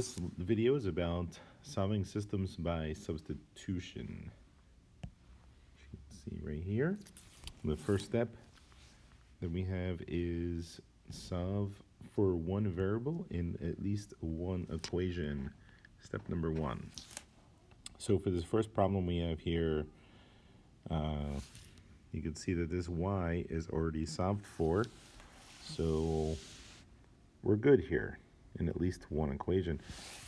This video is about solving systems by substitution. You can see right here, the first step that we have is solve for one variable in at least one equation. Step number one. So for this first problem we have here, you can see that this y is already solved for, so we're good here in at least one equation.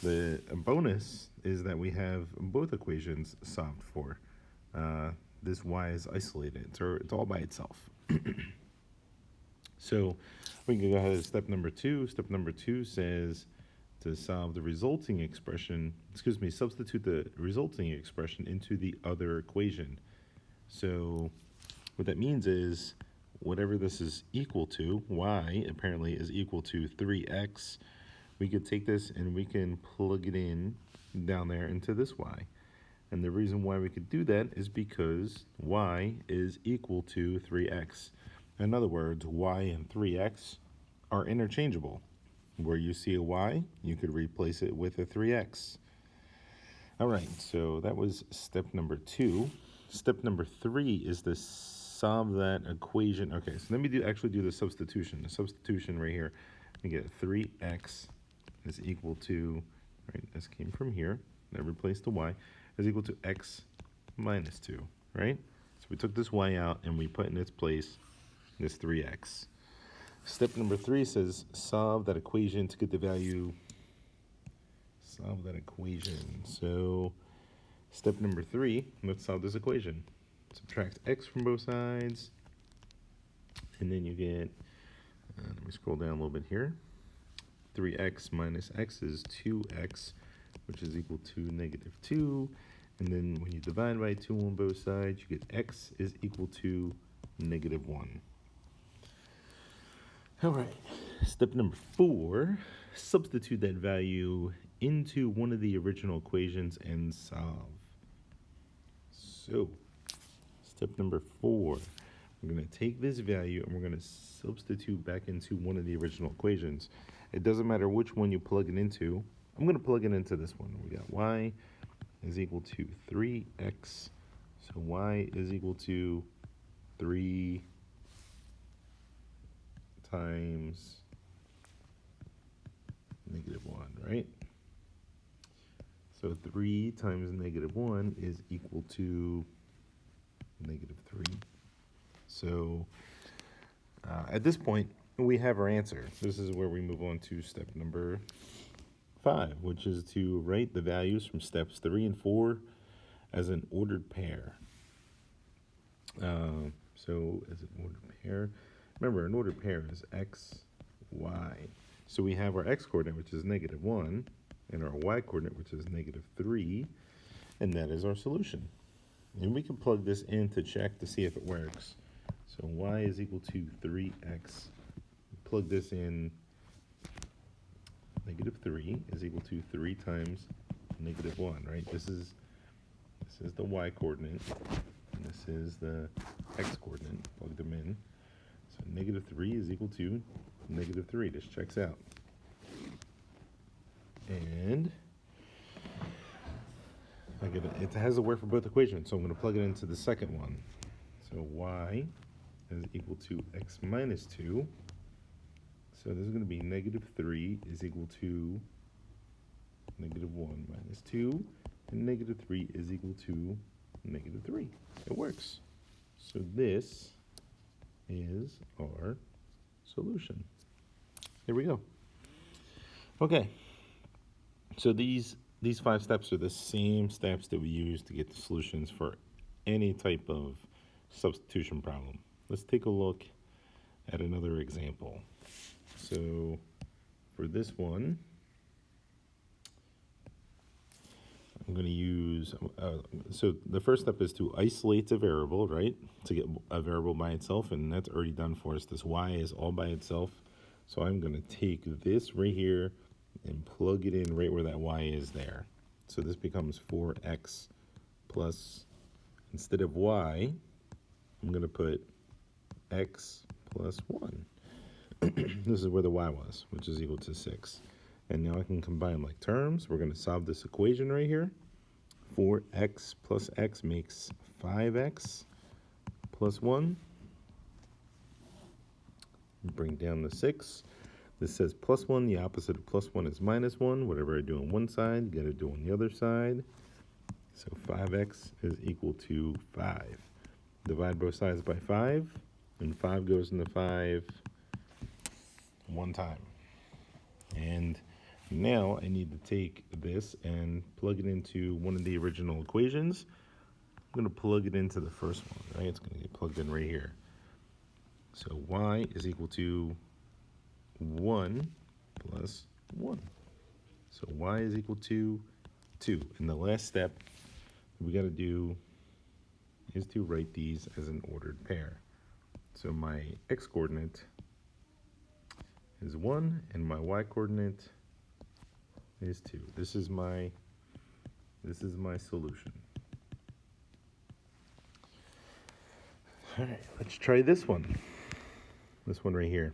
The bonus is that we have both equations solved for. This y is isolated, so it's all by itself. So we can go ahead to step number two. Step number two says to solve the resulting expression, substitute the resulting expression into the other equation. So what that means is whatever this is equal to, y apparently is equal to 3x, we could take this and we can plug it in down there into this y. And the reason why we could do that is because y is equal to 3x. In other words, y and 3x are interchangeable. Where you see a y, you could replace it with a 3x. All right, so that was step number two. Step number three is to solve that equation. Okay, so let me actually do the substitution. The substitution right here, we get 3x is equal to, right, this came from here, that replaced the y, is equal to x minus 2, right? So we took this y out and we put in its place this 3x. Step number three says solve that equation to get the value, solve that equation. So step number three, let's solve this equation. Subtract x from both sides, and then you get, let me scroll down a little bit here, 3x minus x is 2x, which is equal to negative 2, and then when you divide by 2 on both sides, you get x is equal to negative 1. All right, step number four, substitute that value into one of the original equations and solve. So, step number four, we're going to take this value and we're going to substitute back into one of the original equations. It doesn't matter which one you plug it into. I'm going to plug it into this one. We got y is equal to 3x. So y is equal to 3 times negative 1, right? So 3 times negative 1 is equal to negative 3. So at this point, we have our answer. This is where we move on to step number 5, which is to write the values from steps 3 and 4 as an ordered pair. So as an ordered pair, remember, an ordered pair is x, y. So we have our x-coordinate, which is negative 1, and our y-coordinate, which is negative 3, and that is our solution. And we can plug this in to check to see if it works. So y is equal to 3x. Plug this in, negative 3 is equal to 3 times negative 1, right? This is the y-coordinate, and this is the x-coordinate. Plug them in. So negative 3 is equal to negative 3. This checks out. And it has to work for both equations, so I'm going to plug it into the second one. So y is equal to x minus 2. So this is going to be negative 3 is equal to negative 1 minus 2. And negative 3 is equal to negative 3. It works. So this is our solution. Here we go. Okay. So these 5 steps are the same steps that we use to get the solutions for any type of substitution problem. Let's take a look at another example. So for this one, I'm going to use, so the first step is to isolate a variable, right? To get a variable by itself, and that's already done for us. This y is all by itself. So I'm going to take this right here and plug it in right where that y is there. So this becomes 4x plus, instead of y, I'm going to put x plus 1. This is where the y was, which is equal to 6. And now I can combine like terms. We're going to solve this equation right here. 4x plus x makes 5x plus 1. Bring down the 6. This says plus 1. The opposite of plus 1 is minus 1. Whatever I do on one side, got to do on the other side. So 5x is equal to 5. Divide both sides by 5. And 5 goes into 5 one time. And now I need to take this and plug it into one of the original equations. I'm going to plug it into the first one, right? It's going to get plugged in right here. So y is equal to 1 plus 1. So y is equal to 2. And the last step we got to do is to write these as an ordered pair. So my x-coordinate is 1 and my y-coordinate is 2. This is my solution. All right, let's try this one. This one right here.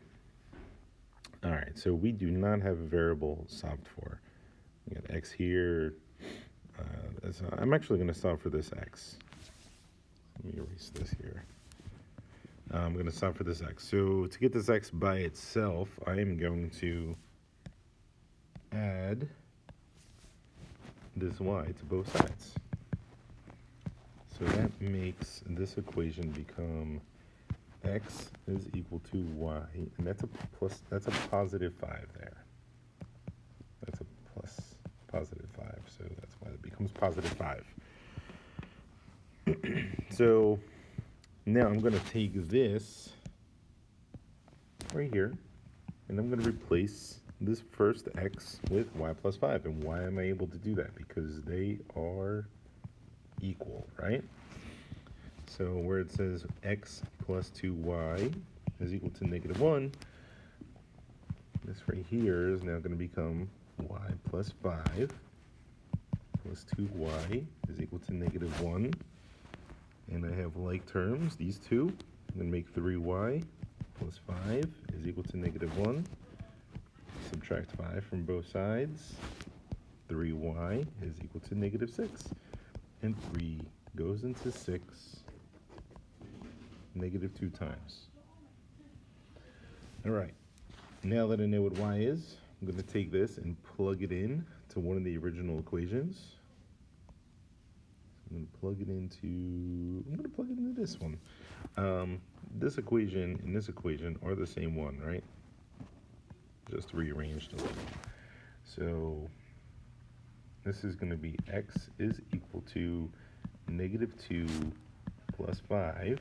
All right, so we do not have a variable solved for. We got x here. I'm actually going to solve for this x. Let me erase this here. I'm going to solve for this x. So to get this x by itself, I am going to add this y to both sides. So that makes this equation become x is equal to y, and that's a positive 5 there. That's a plus positive 5, so that's why it becomes positive 5. So now I'm going to take this right here, and I'm going to replace this first x with y plus 5. And why am I able to do that? Because they are equal, right? So where it says x plus 2y is equal to negative 1, this right here is now going to become y plus 5 plus 2y is equal to negative 1. And I have like terms, these two. I'm going to make 3y plus 5 is equal to negative 1. Subtract 5 from both sides. 3y is equal to negative 6. And 3 goes into 6 negative 2 times. All right, now that I know what y is, I'm going to take this and plug it in to one of the original equations. I'm going to plug it into this one. This equation and this equation are the same one, right? Just rearranged a little. So this is going to be x is equal to negative 2 plus 5.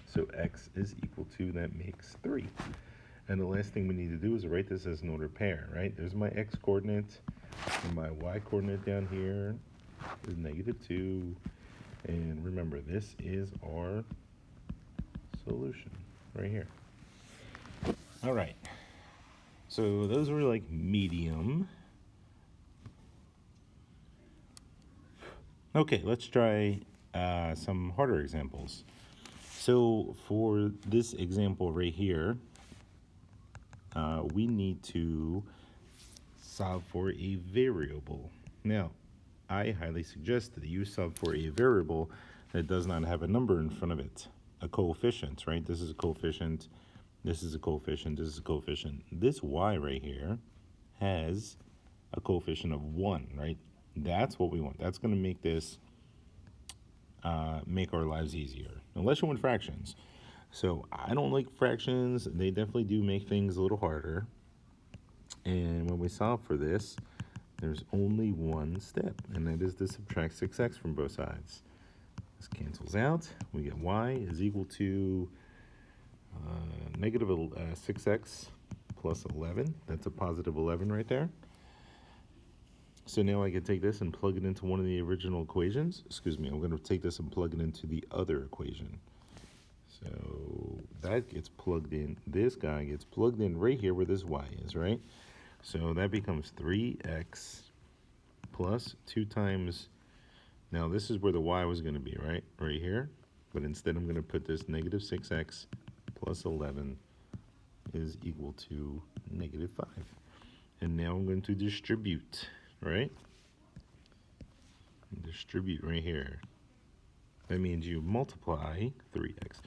So x is equal to, that makes 3. And the last thing we need to do is write this as an ordered pair, right? There's my x-coordinate, and my y-coordinate down here is negative 2. And remember, this is our solution right here. All right. So those were like medium. Okay, let's try some harder examples. So for this example right here, we need to solve for a variable. Now, I highly suggest that you solve for a variable that does not have a number in front of it, a coefficient, right? This is a coefficient, this is a coefficient, this is a coefficient. This y right here has a coefficient of 1, right? That's what we want. That's going to make this make our lives easier, unless you want fractions. So I don't like fractions. They definitely do make things a little harder. And when we solve for this, there's only one step, and that is to subtract 6x from both sides. This cancels out. We get y is equal to negative 6x plus 11. That's a positive 11 right there. So now I can take this and plug it into one of the original equations. Excuse me, I'm going to take this and plug it into the other equation. So that gets plugged in. This guy gets plugged in right here where this y is, right? So that becomes 3x plus 2 times. Now this is where the y was going to be, right? Right here. But instead I'm going to put this negative 6x plus 11 is equal to negative 5. And now I'm going to distribute, right? Distribute right here. That means you multiply 3x.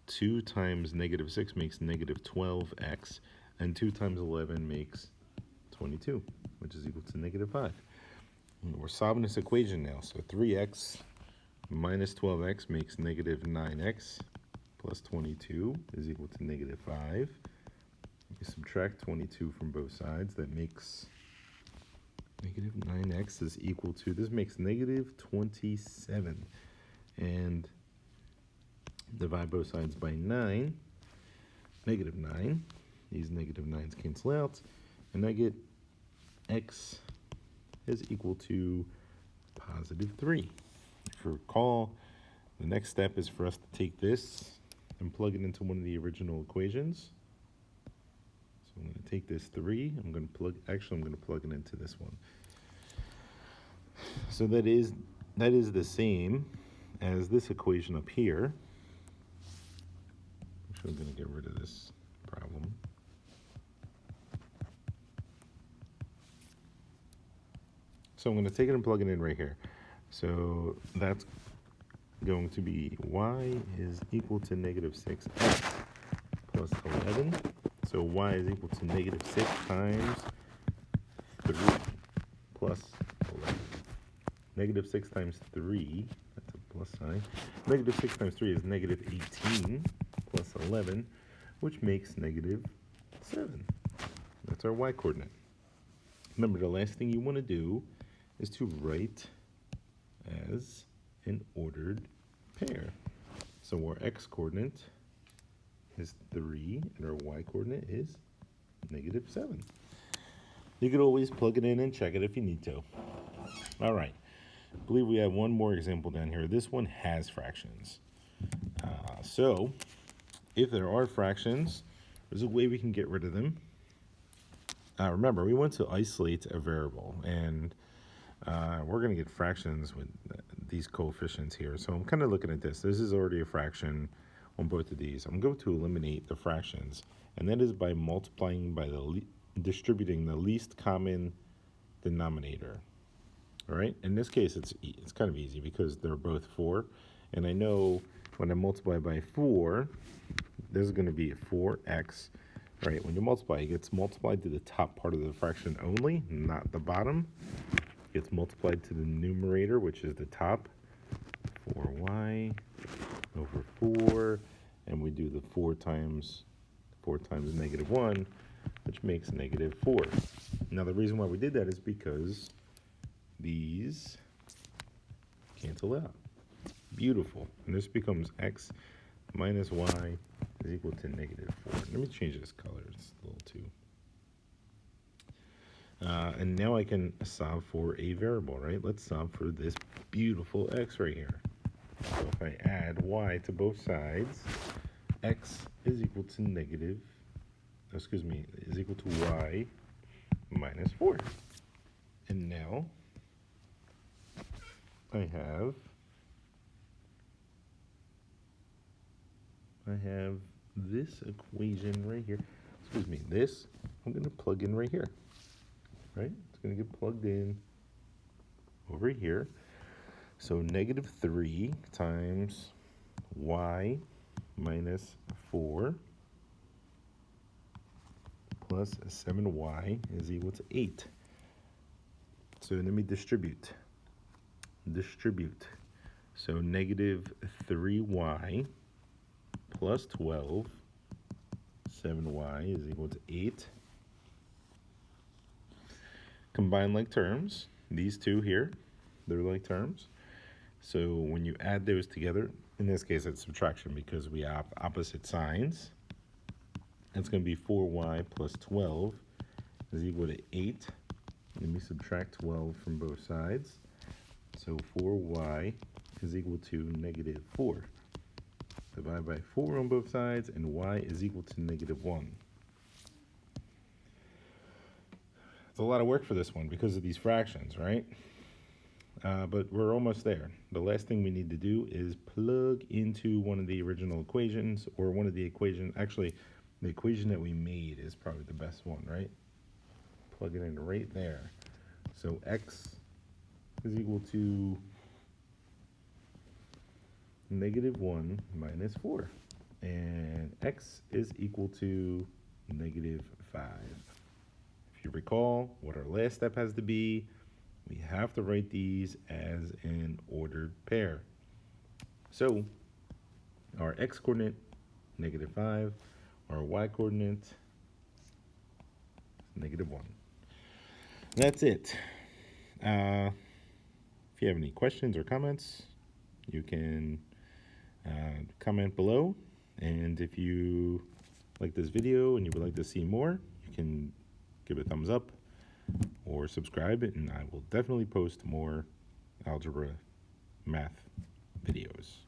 2 times negative 6 makes negative 12x, and 2 times 11 makes 22, which is equal to negative 5. And we're solving this equation now. So 3x minus 12x makes negative 9x plus 22 is equal to negative 5. You subtract 22 from both sides. That makes negative 9x is equal to, this makes negative 27. And divide both sides by 9, negative 9. These negative 9s cancel out. And I get x is equal to positive 3. If you recall, the next step is for us to take this and plug it into one of the original equations. So I'm going to take this 3, I'm going to plug it into this one. So that is the same as this equation up here. I'm going to get rid of this problem. So I'm going to take it and plug it in right here. So that's going to be y is equal to negative 6x plus 11. So y is equal to negative 6 times 3 plus 11. Negative 6 times 3, that's a plus sign. Negative 6 times 3 is negative 18 plus 11, which makes negative 7. That's our y-coordinate. Remember, the last thing you want to do is to write as an ordered pair. So our x-coordinate is 3, and our y-coordinate is negative 7. You could always plug it in and check it if you need to. All right. I believe we have one more example down here. This one has fractions. So if there are fractions, there's a way we can get rid of them. Remember, we want to isolate a variable, and we're going to get fractions with these coefficients here. So I'm kind of looking at this. This is already a fraction on both of these. I'm going to eliminate the fractions, and that is by multiplying by distributing the least common denominator. All right. In this case, it's kind of easy because they're both 4, and I know when I multiply by 4, there's going to be a 4x. Right, when you multiply, it gets multiplied to the top part of the fraction only, not the bottom. It gets multiplied to the numerator, which is the top, 4y over 4, and we do the 4 times negative 1, which makes negative 4. Now, the reason why we did that is because these cancel out. Beautiful. And this becomes x minus y is equal to negative 4. Let me change this color. It's a little too. And now I can solve for a variable, right? Let's solve for this beautiful x right here. So if I add y to both sides, x is equal to is equal to y minus 4. And now I have this equation right here. This I'm going to plug in right here, right? It's going to get plugged in over here. So negative 3 times y minus 4 plus 7y is equal to 8. So let me distribute. So negative 3y plus 12, 7y is equal to 8. Combine like terms. These two here, they're like terms. So when you add those together, in this case it's subtraction because we have opposite signs. It's going to be 4y plus 12 is equal to 8. Let me subtract 12 from both sides. So 4y is equal to negative 4. Divide by 4 on both sides, and y is equal to negative 1. It's a lot of work for this one because of these fractions, right? But we're almost there. The last thing we need to do is plug into one of the original equations, or one of the equations. Actually, the equation that we made is probably the best one, right? plug it in right there. So x is equal to -1 minus 4. And x is equal to -5. If you recall what our last step has to be, we have to write these as an ordered pair. So our x coordinate, -5, our y coordinate, -1. That's it. If you have any questions or comments, you can comment below. And if you like this video and you would like to see more, you can give it a thumbs up or subscribe, and I will definitely post more algebra math videos.